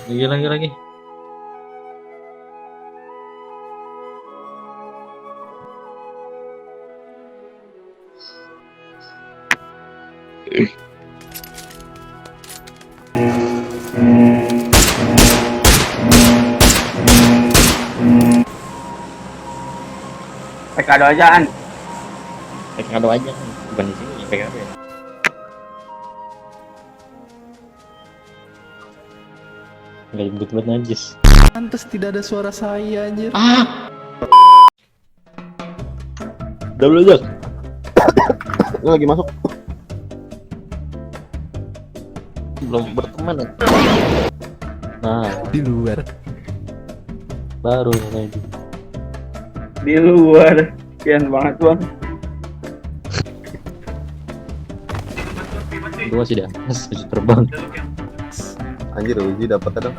Lagi. PKD aja an. PKD aja kan, bukan di sini PKD. Nggak jemput buat najis. Pantes tidak ada suara saya anjir. Double aja. Lu lagi masuk. Belum berteman ya. Nah, Di luar. baru lagi. Di luar. Kian banget bang. Gua masih di atas, masih terbang. Anjir Uji dapetnya dong.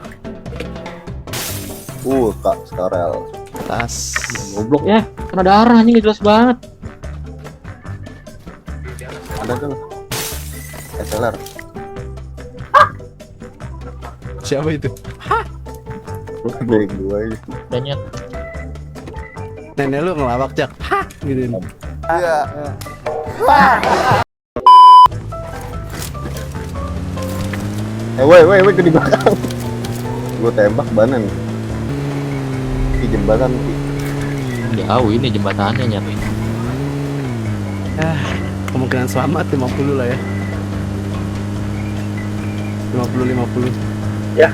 Kak Skarel. Tas. Goblok ya, kan ada arah nih, nggak jelas banget. Ada kan? SLR. Siapa itu? Baik gua ini. Banyak. Nenek lu ngelawak Jak. Hah, gitu. Iya. Woi, ke di belakang. Gua tembak banan. Di jembatan. Jauh ini jembatannya nyatu. Kemungkinan selamat 50 lah ya. 50. Ya.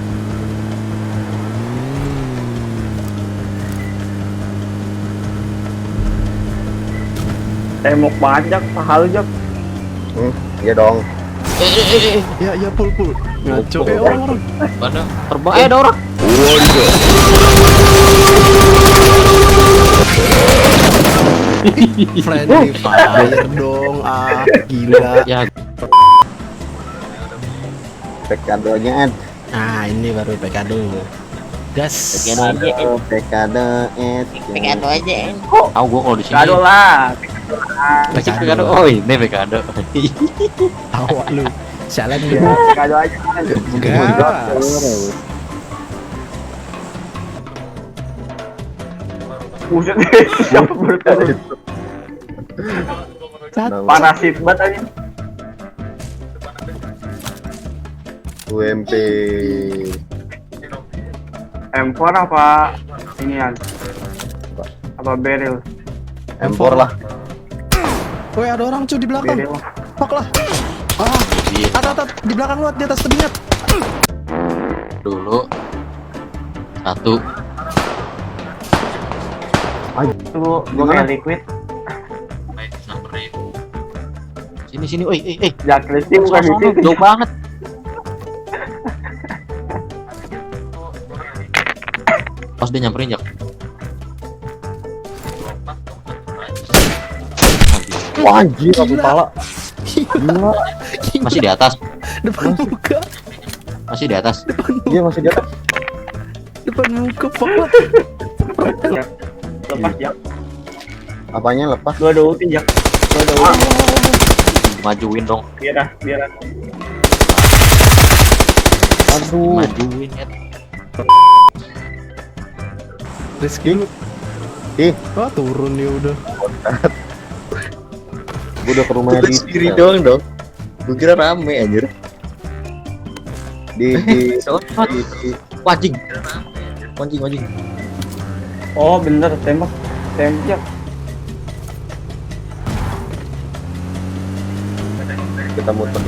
Tembok banget Jak, pahal Jak. Iya dong. Ya pul. Ngaco Pul. orang. Mana? Terbang. Ada orang. Friendly fire dong. Gila. Ya, PKD-nya Nah, ini baru PKD. Gas. PKD aja. Tahu gua kalau di sini. Kado lah. PKD. Oh, ini PKD. Tawa lu. Jalan lu. Kado aja an. Gas. Buset. Siapa bertaruh? Parasit banget aja. UMP. M4 apa inian? Apa barrel? M4 lah. Woi, ada orang cuy di belakang. Barrel. Fuck lah. Ada di belakang lu, di atas tebingnya. Dulu. Satu. Tuh, gua kayak liquid. Sini. Oi. Jak listing bukan di Sono, sini. jauh banget. Pas dia nyamperin Jak. Wah, anjir aku pala. Gila. Masih di atas. Depan muka. Masih di atas. Dia masih di atas. Depan muka. Fuck lah. Lepas Jak. Apanya lepas? Gua ada ulti Jak. Gua ada ulti. Majuin dong. Biar. Aduh. Majuin ya. Rizky lu. Wah, turun dia udah. Gua udah ke rumahnya di Sendiri doang dong. Gue kira rame anjir. di Wajing. Wajing. Oh, bener tembak. Jak. kita muter.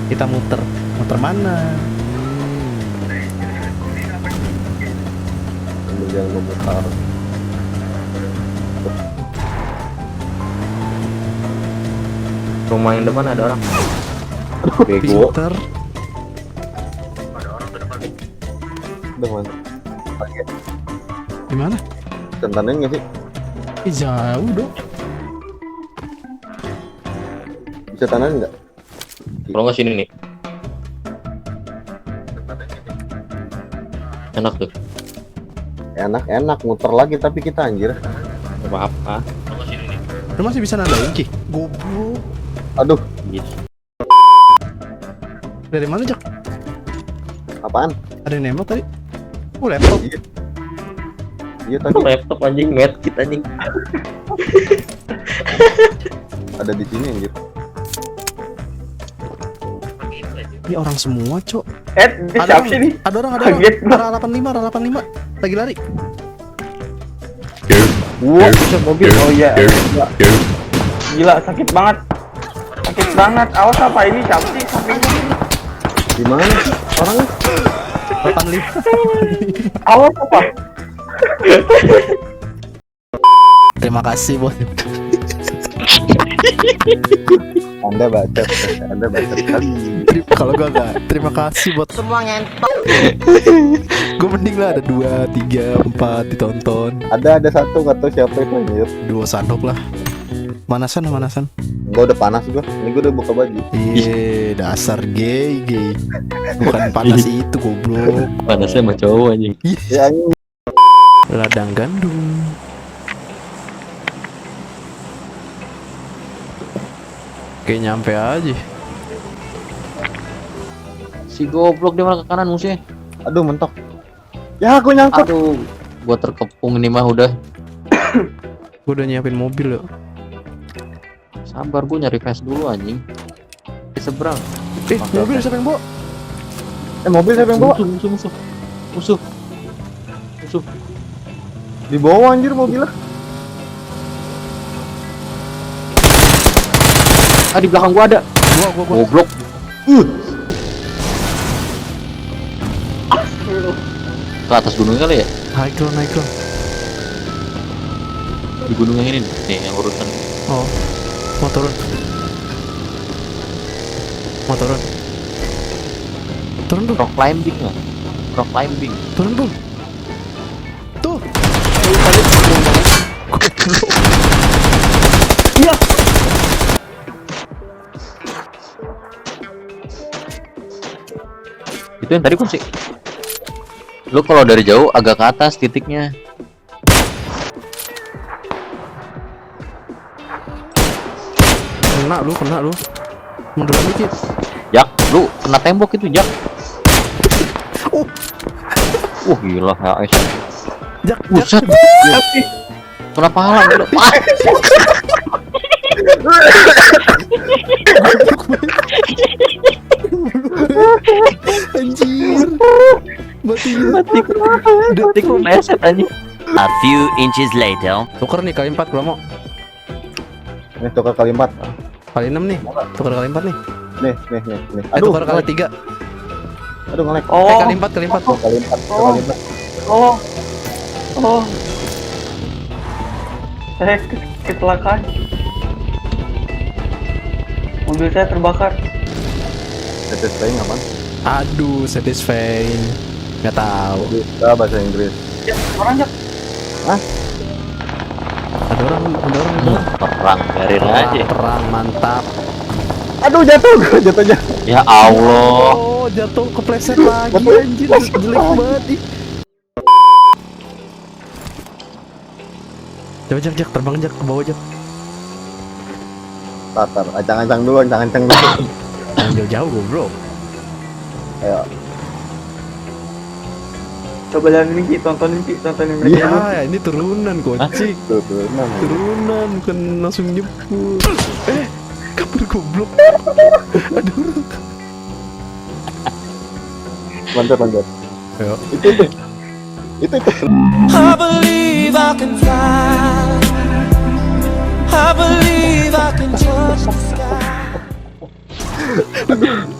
Kita muter mana? Ambil yang memutar. Rumah yang depan ada orang. Bego. Pinter. Udah mana? Di mana? Tentanin nggak sih? Jauh dong. Bisa tananin nggak? Kalau nggak sini nih. Enak tuh. Enak muter lagi tapi kita anjir. Gak apa-apa. Lu masih bisa nandain Ki? Goblok. Aduh, Gitu. Dari mana Jak? Apaan? Ada yang nembak tadi? Laptop. Iya tadi Laptop anjing, medkit anjing. ada di sini anjir. Ini orang semua, Cok. Ini siapa sih nih? Ada orang. Kaget gua. Arah 85 lagi lari. Wow, bisa mobil. Oh iya. Gila, sakit banget. Sakit banget. Awas apa ini siapa sih sampingnya? Di mana orangnya? 85. Awas apa? Terima kasih, Bos. Anda baca sekali. Kalau gua enggak, terima kasih buat semua ngentot. Gua mending lah ada 2, 3, 4 ditonton. Ada satu nggak tahu siapa itu anjir. 2 sandok lah. Manasan. Gua udah panas gua. Ini gua udah buka baju. Iya, dasar gay. Bukan panas itu, goblok. Panasnya sama cowok anjing. Ya anjing. Ladang gandum. Kayak nyampe aja. Si goblok dia malah ke kanan musuhnya. Aduh mentok. Ya gua nyangkut. Aduh, gua terkepung ini mah udah. Gua udah nyiapin mobil ya. Sabar, gua nyari fast dulu anjing. Di seberang. Mobil siapa yang bawa? Mobil siapa yang bawa? Musuh. Di bawah anjir mobilnya. Ah, di belakang gua ada. Gua. Goblok. Ke atas gunung kali ya? Naik lo. Di gunung yang ini nih, yang urusan. Oh. Mau turun. Turun tuh. Rock climbing lah. Rock climbing. Turun tuh. Tuh. Iya. Itu yang tadi kunci. Lu kalau dari jauh agak ke atas titiknya. Kena lu. Mundur dikit. Jak, lu kena tembok itu, Jak. Oh. Gila, HS. Jak. Buset. Kena pahala gila. Anjir. Mati. Detik lu meset anjing. A few inches later. Tuker nih kali 4 kalau mau. Nih tukar kali 4. Kali 6 nih. Tuker kali 4 nih. Nih. Tukar kali 3. Aduh ngelek. Kali 4. Kali 4. Oh. Saya kecelakaan. Mobil saya terbakar. Tetes paling apa? Aduh, satisfying. Nggak tahu. Bisa bahasa Inggris. Ya, orang Jak. Ada orang. Perang, biarin aja. Perang mantap. Aduh jatuh. Ya Allah. Oh, jatuh kepleset lagi anjir. Jelek banget ih. Coba Jak terbang Jak ke bawah Jak. Tatar, ancang-ancang dulu. Jangan jauh-jauh goblok. Ayo. Coba lihat ini Ki, tontonin mereka. Ya, ini turunan kocik. Turunan bukan langsung nyebur. Kabur goblok. Aduh. Lanjut. Ayo. Itu. I believe I can fly. I believe I can touch the sky.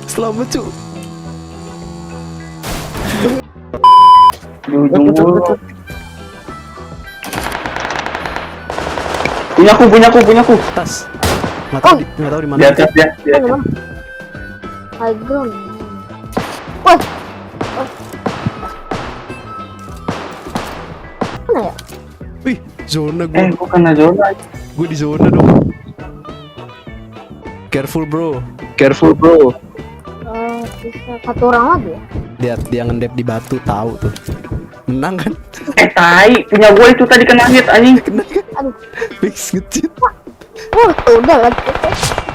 Selamat cu. Di ujung mulu. Punyaku. Tas. Nggak tahu di mana. Di atas dia. High ground. Wah. Mana ya? Wih, zona gue. Gua kena zona. Gue di zona dong. Careful bro. Bisa satu orang lagi ya? Lihat dia ngendep di batu, tahu tuh. Menang kan? Tai, punya gua itu tadi kena hit anjing. Aduh. Fix ngecit. Udah lah.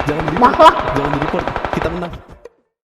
Jangan di Dah lah. Jangan di report. Kita menang.